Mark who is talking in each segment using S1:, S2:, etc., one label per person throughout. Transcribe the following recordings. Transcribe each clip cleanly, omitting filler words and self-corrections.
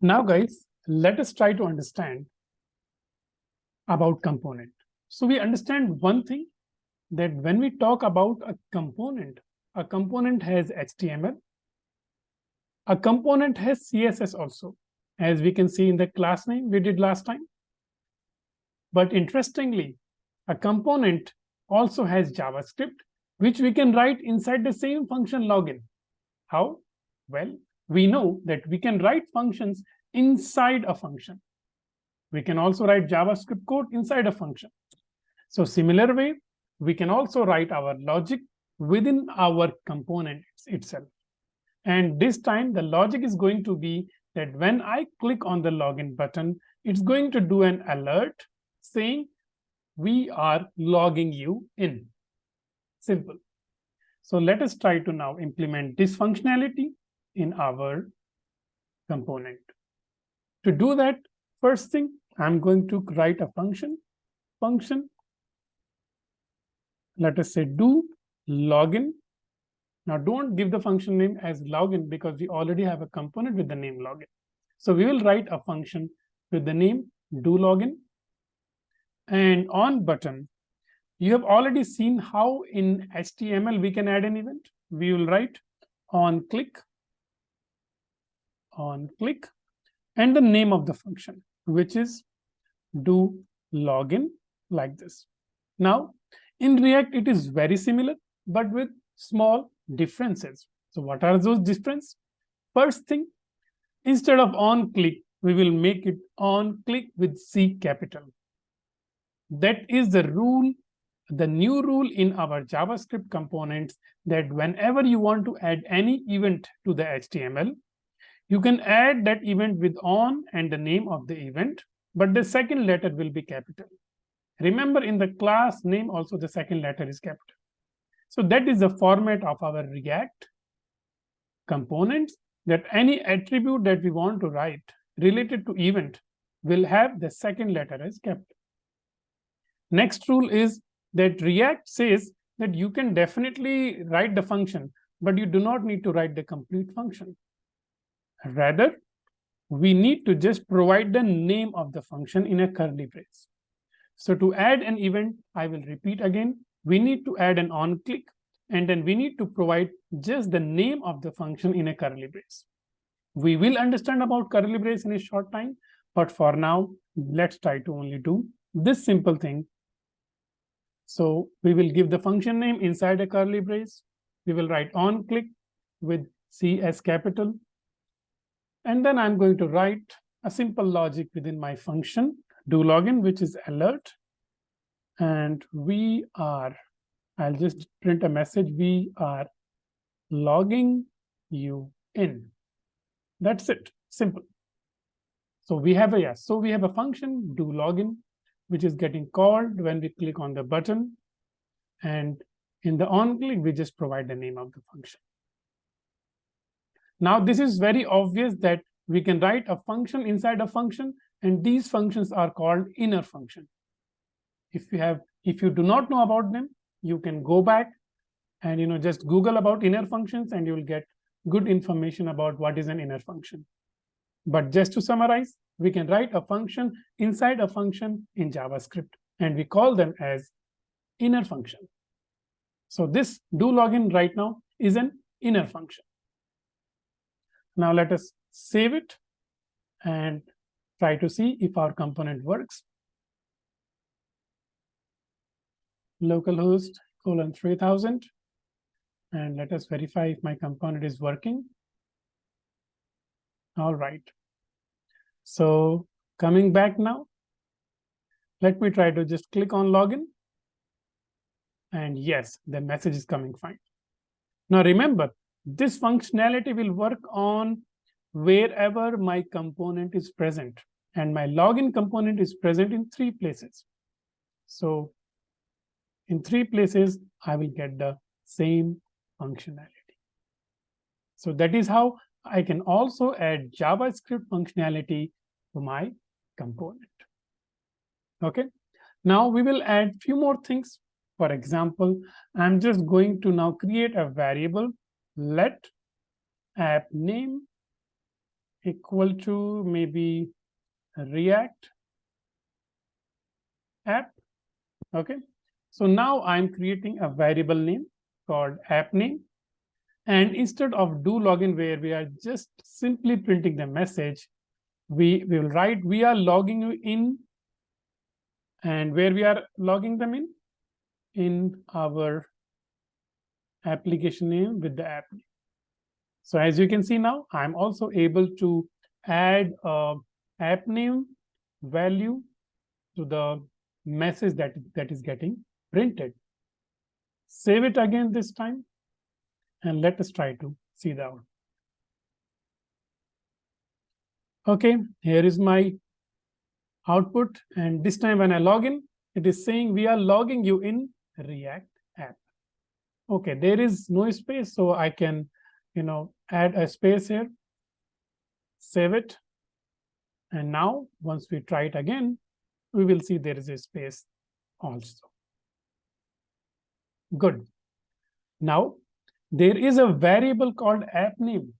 S1: Now, guys, let us try to understand about component. So we understand one thing, that when we talk about a component has HTML, a component has CSS also, as we can see in the class name we did last time. But interestingly, a component also has JavaScript, which we can write inside the same function login. How? Well, we know that we can write functions inside a function. We can also write JavaScript code inside a function. So similar way, we can also write our logic within our component itself. And this time the logic is going to be that when I click on the login button, it's going to do an alert saying we are logging you in. Simple. So let us try to now implement this functionality in our component. To do that, first thing, I'm going to write a function. Let us say do login. Now don't give the function name as login because we already have a component with the name login. So we will write a function with the name do login. And on button, you have already seen how in HTML we can add an event. We will write on click, and the name of the function, which is do login, like this. Now, in React, it is very similar, but with small differences. So what are those differences? First thing, instead of on click, we will make it on click with C capital. That is the rule, the new rule in our JavaScript components, that whenever you want to add any event to the HTML, you can add that event with on and the name of the event, but the second letter will be capital. Remember, in the class name also the second letter is capital. So that is the format of our React components, that any attribute that we want to write related to event will have the second letter as capital. Next rule is that React says that you can definitely write the function, but you do not need to write the complete function. Rather, we need to just provide the name of the function in a curly brace. So to add an event, I will repeat again, we need to add an on click, and then we need to provide just the name of the function in a curly brace. We will understand about curly brace in a short time, but for now, let's try to only do this simple thing. So we will give the function name inside a curly brace. We will write on click with C as capital. And then I'm going to write a simple logic within my function, do login, which is alert. And I'll just print a message, we are logging you in. That's it, simple. So we have a function, do login, which is getting called when we click on the button. And in the on click, we just provide the name of the function. Now, this is very obvious that we can write a function inside a function, and these functions are called inner function. If you do not know about them, you can go back and just Google about inner functions, and you will get good information about what is an inner function. But just to summarize, we can write a function inside a function in JavaScript, and we call them as inner function. So this do login right now is an inner function. Now let us save it and try to see if our component works. Localhost :3000, and let us verify if my component is working. All right. So coming back now, let me try to just click on login. And yes, the message is coming fine. Now remember, this functionality will work on wherever my component is present. And my login component is present in 3 places. So in 3 places, I will get the same functionality. So that is how I can also add JavaScript functionality to my component. Okay. Now we will add few more things. For example, I'm just going to now create a variable, let app name equal to maybe React app. Okay, so now I'm creating a variable name called app name. And instead of do login, where we are just simply printing the message, we will write we are logging you in. And where we are logging them in our application name with the app name. So as you can see now, I'm also able to add a app name value to the message that is getting printed. Save it again this time, and let us try to see the output. Okay, here is my output, and this time when I log in, it is saying we are logging you in React app. Okay, there is no space, so I can, add a space here, save it, and now once we try it again, we will see there is a space also. Good. Now, there is a variable called app name.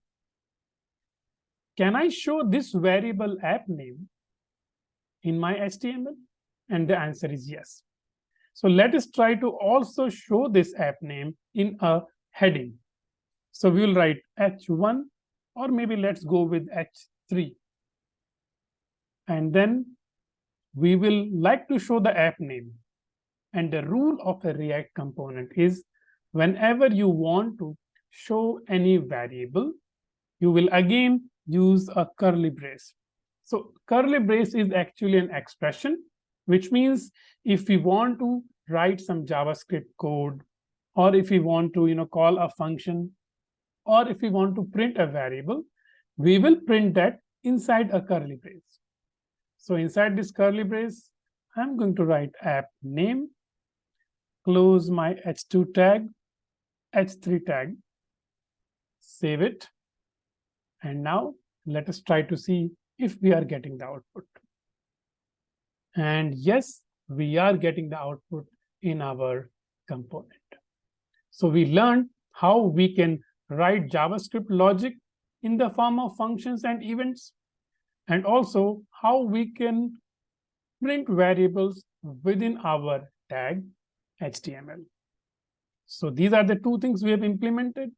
S1: Can I show this variable app name in my HTML? And the answer is yes. So let us try to also show this app name in a heading. So we will write H1, or maybe let's go with H3. And then we will like to show the app name. And the rule of a React component is whenever you want to show any variable, you will again use a curly brace. So curly brace is actually an expression, which means if we want to write some JavaScript code, or if we want to call a function, or if we want to print a variable, we will print that inside a curly brace. So inside this curly brace, I'm going to write app name, close my H2 tag, H3 tag, save it. And now let us try to see if we are getting the output. And yes, we are getting the output in our component. So we learned how we can write JavaScript logic in the form of functions and events, and also how we can print variables within our tag HTML. So these are the two things we have implemented.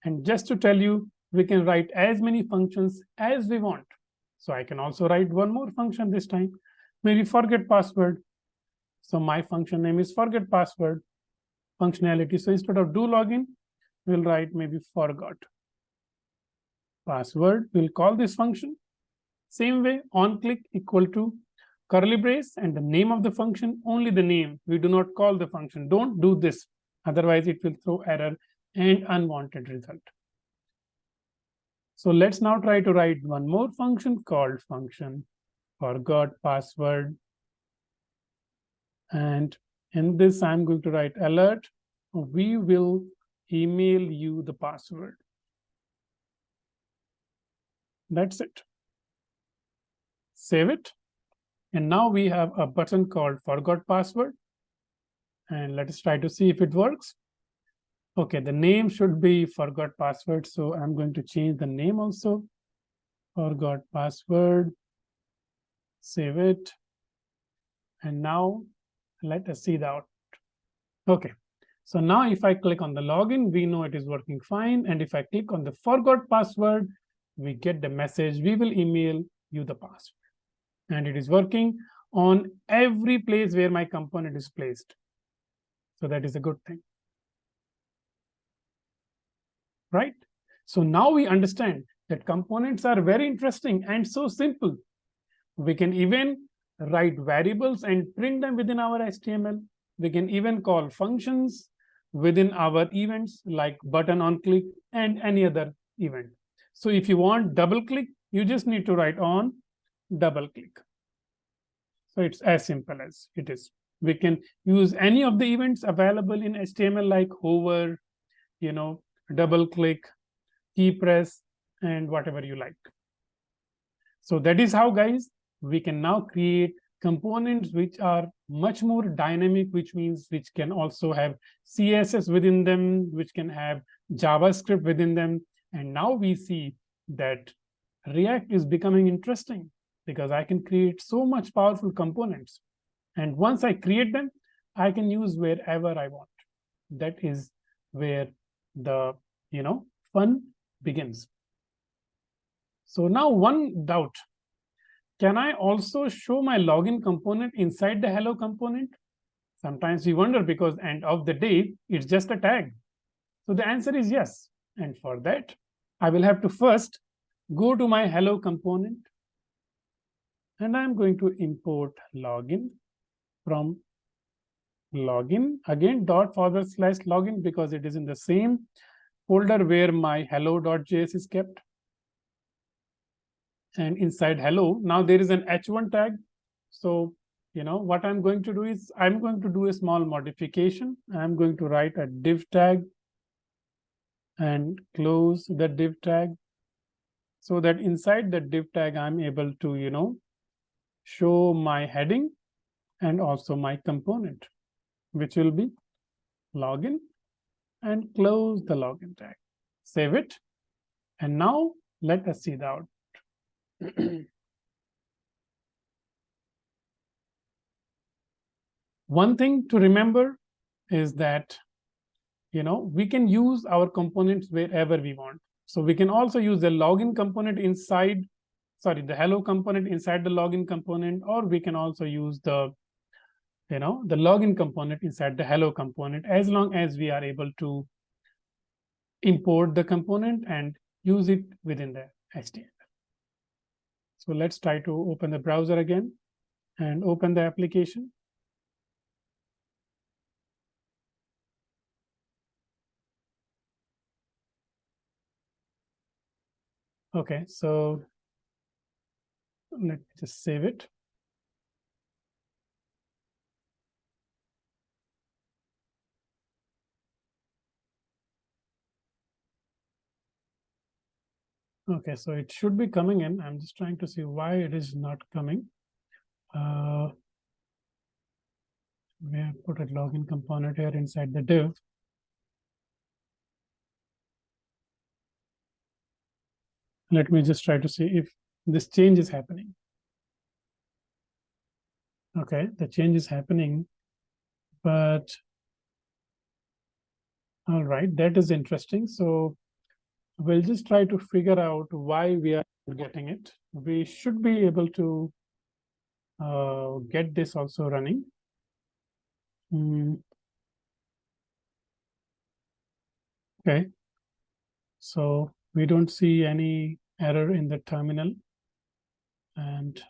S1: And just to tell you, we can write as many functions as we want. So I can also write one more function this time, maybe forget password. So my function name is forget password functionality. So instead of do login, we'll write maybe forgot password. We'll call this function. Same way, on click equal to curly brace and the name of the function, only the name. We do not call the function. Don't do this. Otherwise, it will throw error and unwanted result. So let's now try to write one more function called function forgot password. And in this, I'm going to write alert. We will email you the password. That's it. Save it. And now we have a button called forgot password. And let us try to see if it works. Okay, the name should be forgot password. So I'm going to change the name also. Forgot password. Save it. And now let us see the output. Okay, so now if I click on the login, we know it is working fine. And if I click on the forgot password, we get the message, we will email you the password. And it is working on every place where my component is placed. So that is a good thing. Right? So now we understand that components are very interesting and so simple. We can even write variables and print them within our HTML. We can even call functions within our events like button on click and any other event. So if you want double click, you just need to write on double click. So it's as simple as it is. We can use any of the events available in HTML like hover, double click, key press, and whatever you like. So that is how, guys, we can now create components which are much more dynamic, which means which can also have CSS within them, which can have JavaScript within them. And now we see that React is becoming interesting because I can create so much powerful components. And once I create them, I can use wherever I want. That is where the fun begins. So now one doubt. Can I also show my login component inside the hello component? Sometimes we wonder because end of the day, it's just a tag. So the answer is yes. And for that, I will have to first go to my hello component. And I'm going to import login from login, again /login, because it is in the same folder where my hello.js is kept. And inside hello, now there is an h1 tag. So what I'm going to do is I'm going to do a small modification. I'm going to write a div tag and close the div tag, so that inside the div tag I'm able to show my heading and also my component, which will be login, and close the login tag. Save it. And now let us see the output. One thing to remember is that we can use our components wherever we want. So we can also use the login component inside, the hello component inside the login component, or we can also use the the login component inside the hello component, as long as we are able to import the component and use it within the HTML. So let's try to open the browser again and open the application. Okay, so let me just save it. Okay, so it should be coming in. I'm just trying to see why it is not coming. We have put a login component here inside the div. Let me just try to see if this change is happening. Okay, the change is happening, but all right, that is interesting. So we'll just try to figure out why we are getting it. We should be able to get this also running. Okay, so we don't see any error in the terminal. And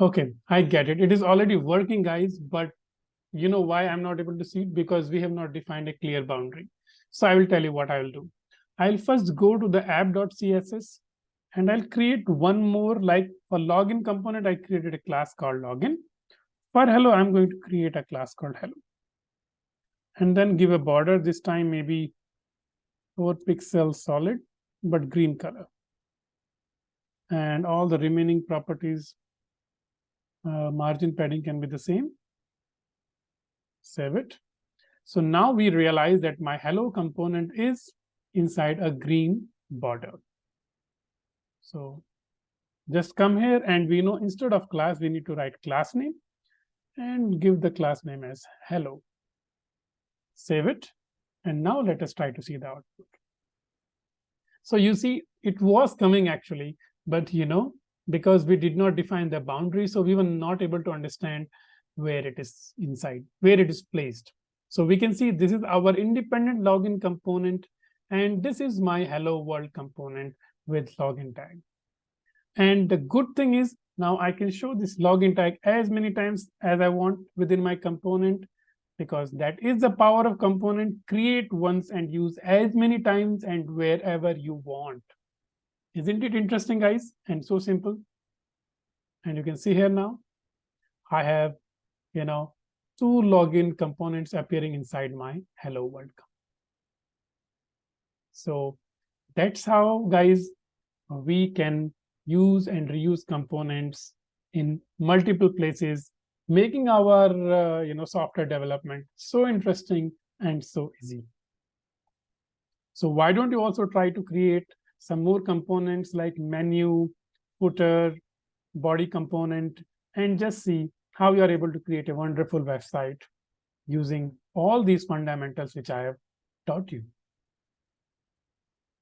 S1: okay, I get it. It is already working, guys, but you know why I'm not able to see it? Because we have not defined a clear boundary. So I will tell you what I will do. I'll first go to the app.css and I'll create one more, like for login component, I created a class called login. For hello, I'm going to create a class called hello. And then give a border, this time maybe 4 pixels solid, but green color. And all the remaining properties, margin padding can be the same. Save it. So now we realize that my hello component is inside a green border. So just come here and we know instead of class, we need to write class name and give the class name as hello. Save it. And now let us try to see the output. So you see, it was coming actually, but because we did not define the boundary, so we were not able to understand where it is inside, where it is placed. So we can see this is our independent login component, and this is my hello world component with login tag. And the good thing is now I can show this login tag as many times as I want within my component, because that is the power of component. Create once and use as many times and wherever you want. Isn't it interesting, guys? And so simple. And you can see here now, I have, 2 login components appearing inside my hello world. So that's how, guys, we can use and reuse components in multiple places, making our software development so interesting and so easy. So why don't you also try to create some more components like menu, footer, body component, and just see how you are able to create a wonderful website using all these fundamentals which I have taught you.